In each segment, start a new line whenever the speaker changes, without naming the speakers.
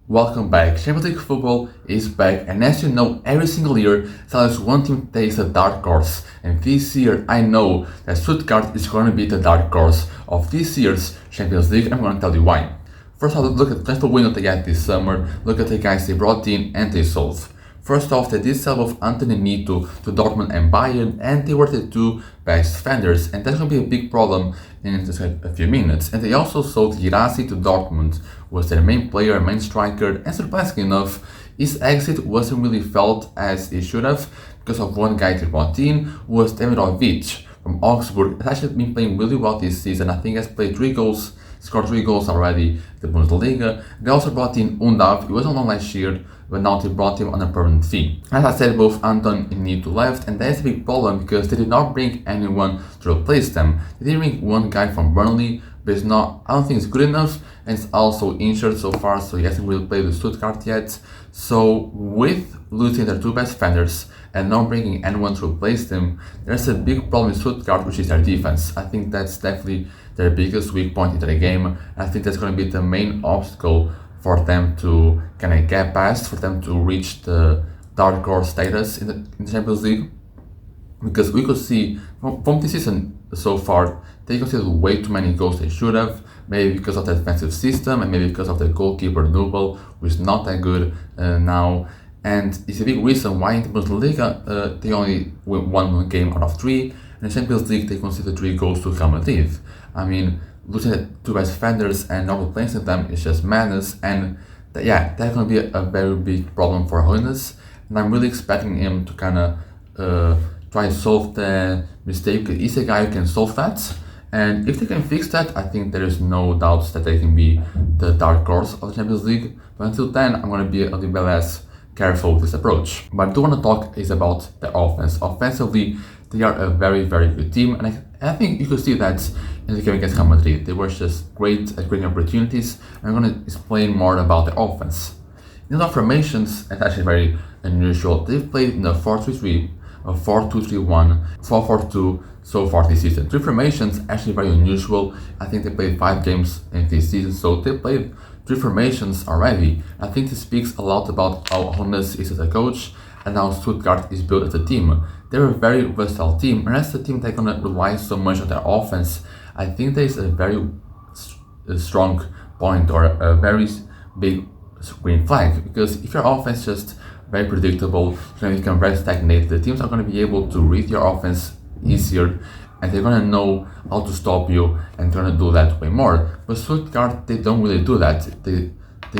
Welcome back. Champions League football is back, and as you know, every single year, there's always one team that is a dark horse. And this year, I know that Stuttgart is going to be the dark horse of this year's Champions League. I'm going to tell you why. First off, look at the transfer window they got this summer. Look at the guys they brought in and they sold. First off, they did sell both Anthony Nito to Dortmund and Bayern, and they were the two best defenders, and that's going to be a big problem in just a few minutes. And they also sold Girassi to Dortmund, was their main player, main striker, and surprisingly enough, his exit wasn't really felt as it should have because of one guy they brought in, who was Demirovic from Augsburg. Has actually been playing really well this season. I think he has played 3 goals, scored 3 goals already in the Bundesliga. They also brought in Undav. He was on loan last year, but now they brought him on a permanent fee. As I said, both Anton and Nito left, and that's a big problem because they did not bring anyone to replace them. They did bring one guy from Burnley, but it's not, I don't think it's good enough, and it's also injured so far, so he hasn't really played with Stuttgart yet. So with losing their 2 best defenders and not bringing anyone to replace them, there's a big problem in Stuttgart, which is their defense. I think that's definitely their biggest weak point into the game. I think that's going to be the main obstacle for them to kind of get past, for them to reach the dark horse status in the Champions League. Because we could see from this season so far, they conceded way too many goals they should have, maybe because of the defensive system and maybe because of the goalkeeper Nubel, who is not that good now. And it's a big reason why in the Bundesliga they only win 1 game out of 3. In the Champions League they conceded 3 goals to Real Madrid. I mean, losing the 2 best defenders and not replacing them is just madness, and that's going to be a very big problem for Hoeneß, and I'm really expecting him to kind of try to solve the mistake. He's a guy who can solve that, and if they can fix that, I think there is no doubt that they can be the dark horse of the Champions League. But until then, I'm going to be a little bit less careful with this approach. But I do want to talk is about the offense. Offensively, they are a very, very good team, and I think you could see that in the game against Real Madrid. They were just great at creating opportunities, and I'm going to explain more about the offense. In the formations, it's actually very unusual. They've played in a 4-3-3, a 4-2-3-1, 4-4-2 so far this season. 3 formations, actually very unusual. I think they played 5 games in this season, so they played 3 formations already. I think this speaks a lot about how Hoeneß is as a coach and how Stuttgart is built as a team. They're a very versatile team, and as a team that's going to rely so much on their offense, I think there is a very strong point or a very big green flag, because if your offense is just very predictable, it's going to become very stagnant. The teams are going to be able to read your offense easier, and they're going to know how to stop you, and they're going to do that way more. But Stuttgart, they don't really do that. They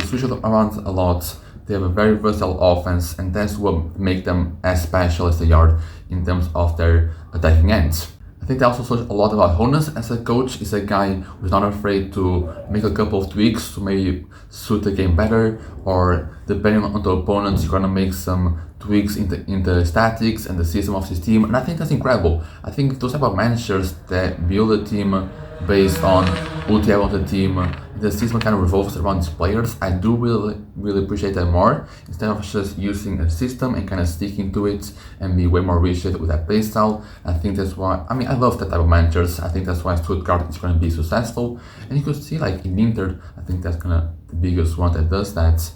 switch it around a lot. They have a very versatile offense, and that's what makes them as special as they are in terms of their attacking ends. I think they also talk a lot about Hoeneß as a coach. Is a guy who's not afraid to make a couple of tweaks to maybe suit the game better, or depending on the opponents, you're gonna make some tweaks in the statics and the system of his team, and I think that's incredible. I think those type of managers that build a team based on who they have on the team, the system kind of revolves around these players. I do really appreciate that more, instead of just using a system and kind of sticking to it and be way more rigid with that play style. I think that's why, I mean, I love that type of managers. I think that's why Stuttgart is going to be successful. And you could see, like in Inter, I think that's kind of the biggest one that does that.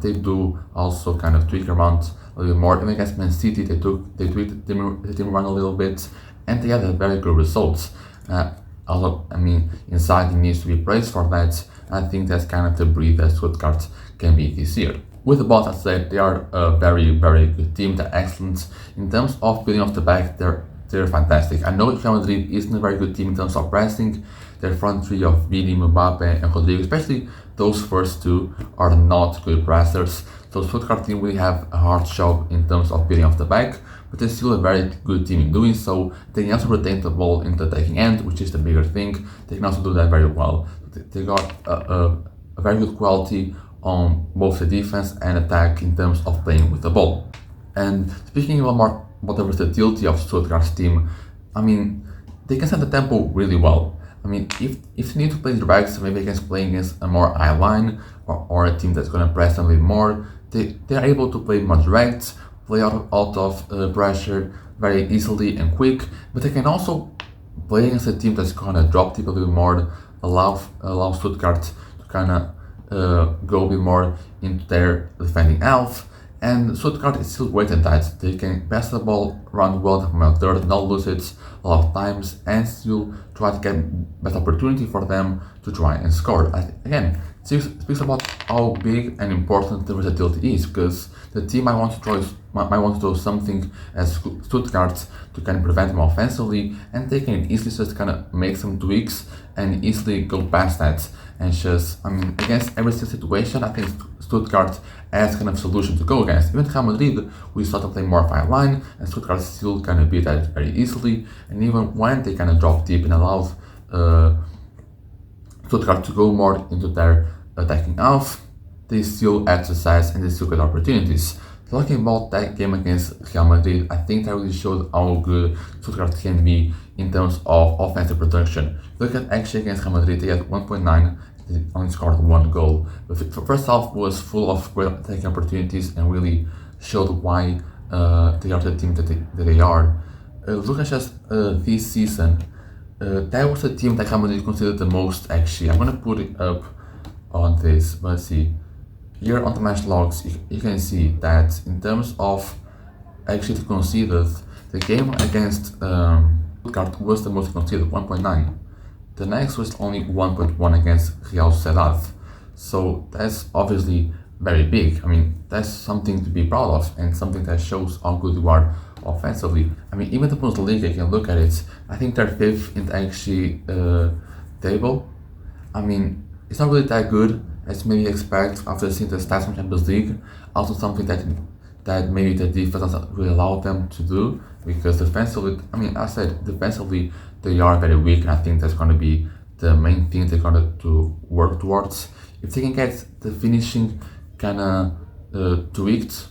They do also kind of tweak around a little bit more. Even against Man City, they tweaked the team around a little bit, and they had a very good results. Although, I mean, Inzaghi needs to be praised for that. I think that's kind of the breed that Stuttgart can be this year. With the boss, I said, they are a very, very good team. They're excellent. In terms of building off the back, they're fantastic. I know Real Madrid isn't a very good team in terms of pressing. Their front 3 of Vini, Mbappe, and Rodrigo, especially those first 2, are not good pressers. So Stuttgart team really have a hard job in terms of building off the back, but they're still a very good team in doing so. They can also retain the ball in the attacking end, which is the bigger thing. They can also do that very well. They got a very good quality on both the defense and attack in terms of playing with the ball. And speaking about more about the versatility of Stuttgart's team, I mean, they can set the tempo really well. I mean, if they need to play directs, maybe against playing against a more high line or a team that's going to press them a bit more, they are able to play more direct, play out of pressure very easily and quick, but they can also play against a team that's going to drop deep a little more, allow Stuttgart to kind of go a bit more into their defending half. And Stuttgart is still great at that. They can pass the ball around well from a third, not lose it a lot of times, and still try to get better opportunity for them to try and score. Again, it speaks about how big and important the versatility is, because the team might want to do something as Stuttgart to kind of prevent them offensively, and they can easily just kind of make some tweaks and easily go past that. And just, against every single situation, I think Stuttgart has kind of solution to go against. Even Real Madrid, we saw them play more fine line, and Stuttgart still kind of beat that very easily. And even when they kind of drop deep and allowed Stuttgart to go more into their attacking half, they still exercise and they still get opportunities. Talking about that game against Real Madrid, I think that really showed how good Stuttgart can be in terms of offensive production. Look at actually against Real Madrid, they had 1.9, they only scored one goal. But the first half was full of great attacking opportunities and really showed why they are the team that they are. Look at just this season, that was the team that Real Madrid considered the most actually. I'm gonna put it up on this, but see. Here on the match logs, you can see that in terms of actually conceded, the game against Stuttgart was the most conceded, 1.9. The next was only 1.1 against Real Sociedad. So that's obviously very big. That's something to be proud of and something that shows how good you are offensively. Even the Bundesliga, you can look at it. I think they're fifth in the actually table. It's not really that good as maybe expect after seeing the stats from Champions League. Also something that maybe the defense doesn't really allow them to do, because defensively, I said defensively they are very weak, and I think that's going to be the main thing they're going to work towards. If they can get the finishing kind of tweaked,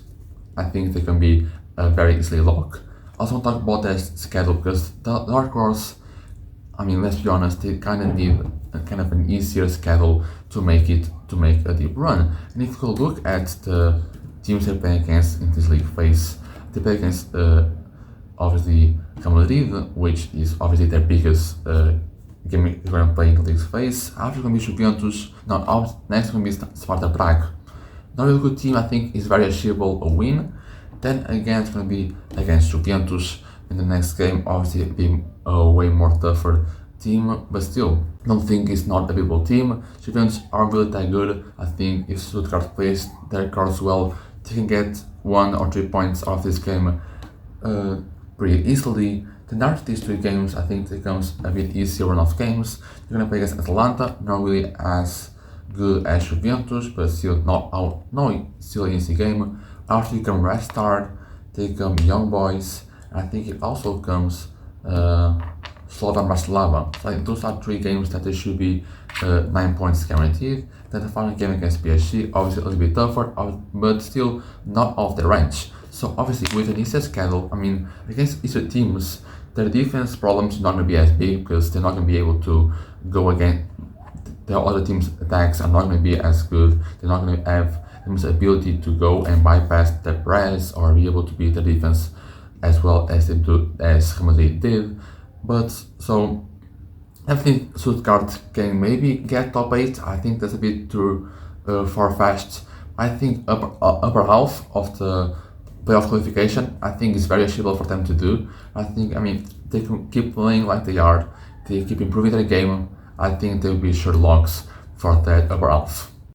I think they can be very easily locked. Also want to talk about their schedule, because the Dark Horse, let's be honest, they kind of need kind of an easier schedule to make a deep run. And if you look at the teams they're playing against in this league phase, they play against obviously Real Madrid, which is obviously their biggest game they're going to play in the league phase. After going to be Juventus, next going to be Sparta Prague. Not a really good team, I think is very achievable a win. Then again it's going to be against Juventus in the next game, obviously being a way more tougher team, but still, don't think it's not a beatable team. Juventus aren't really that good. I think if Stuttgart plays their cards well, they can get 1 or 3 points out of this game pretty easily. Then after these 3 games, I think it becomes a bit easier run of games. You're gonna play against Atalanta, not really as good as Juventus, but still still an easy game. After you come Restart, they come Young Boys. I think it also comes Slovan Bratislava. So those are 3 games that they should be 9 points guaranteed. Then the final game against PSG, obviously a little bit tougher, but still not off the range. So obviously with an easier schedule, against easier teams, their defense problems are not going to be as big, because they're not going to be able to go against the other team's attacks are not going to be as good. They're not going to have the ability to go and bypass the press or be able to beat the defense as well as Real Madrid did. But so I think Stuttgart can maybe get top 8. I think that's a bit too far-fetched. I think upper half of the playoff qualification, I think is very achievable for them to do. I think, they can keep playing like they are, they keep improving their game, I think they will be sure locks for that upper half.